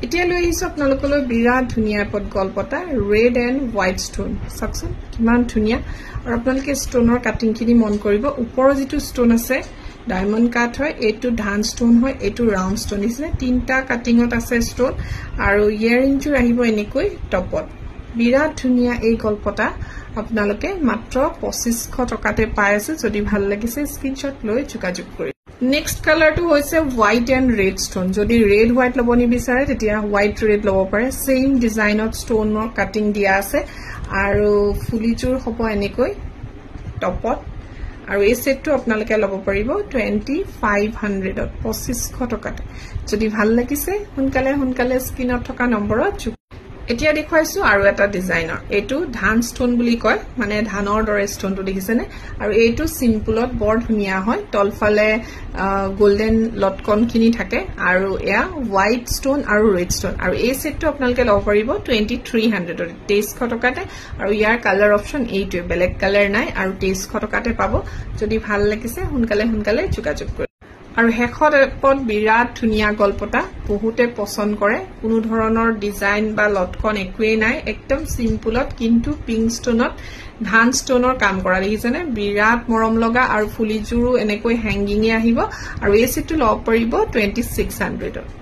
এতিয়া লৈ আহিছো আপোনালোকলৈ বিৰাট ধুনীয়া পট গল্পটা ৰেড এণ্ড হোৱাইট ষ্টোন চাকচোন কিমান ধুনীয়া আৰু আপোনালোকে ষ্টোনৰ কাটিংখিনি মন কৰিব ওপৰৰ যিটো ষ্টোন আছে ডায়মণ্ড কাট হয় এইটো ধান ষ্টোন হয় এইটো ৰাউণ্ড ষ্টোন দিছে তিনটা কাটিংত আছে ষ্টোন আৰু ইয়াৰিংটো আহিব এনেকৈ টপত বিৰাট ধুনীয়া এই গল্পটা আপোনালোকে মাত্ৰ 2500 টকাতে পাই আছে যদি ভাল লাগিছে স্ক্ৰিনশ্বট লৈ যোগাযোগ কৰি নেক্সট কালাৰটো হৈছে হোৱাইট এণ্ড ৰেড ষ্টোন যদি ৰেড হোৱাইট ল'ব নিবিচাৰে তেতিয়া হোৱাইট ৰেড ল'ব পাৰে সেম ডিজাইনত ষ্টোনৰ কাটিং দিয়া আছে আৰু ফুলিযোৰ হ'ব এনেকৈ টপত আৰু এই সেটটো আপোনালোকে ল'ব পাৰিব 2500ত 2500 টকাতে যদি ভাল লাগিছে সোনকালে স্ক্ৰিনত থকা নম্বৰত এতিয়া দেখুৱাইছো আৰু এটা ডিজাইনৰ এইটো ধান ষ্টোন বুলি কয় মানে ধানৰ দৰে ষ্টোনটো দেখিছেনে আৰু এইটো সিম্পলত বৰ ধুনীয়া হয় তলফালে গোল্ডেন লটকনখিনি থাকে আৰু এয়া হোৱাইট ষ্টোন আৰু ৰেড ষ্টোন আৰু এই সেটটো আপোনালোকে ল'ব পাৰিব 2300ত 2300 টকাতে আৰু ইয়াৰ কালাৰ অপচন এইটোৱে বেলেগ কালাৰ নাই আৰু 2300 টকাতে পাব যদি ভাল লাগিছে সোনকালে যোগাযোগ কৰিব আৰু হেখত এপত বিৰাট ধুনীয়া গল্পটা বহুতে পছন্দ কৰে কোনো ধৰণৰ ডিজাইন বা লটকন একোৱে নাই একদম সিম্পলত কিন্তু পিংক ষ্টোনত ধান ষ্টোনৰ কাম কৰা দেখিছেনে বিৰাট মৰম লগা আৰু ফুলিযোৰো এনেকৈ হেংগিঙে আহিব আৰু এই সেটটো ল'ব পাৰিব 2600ত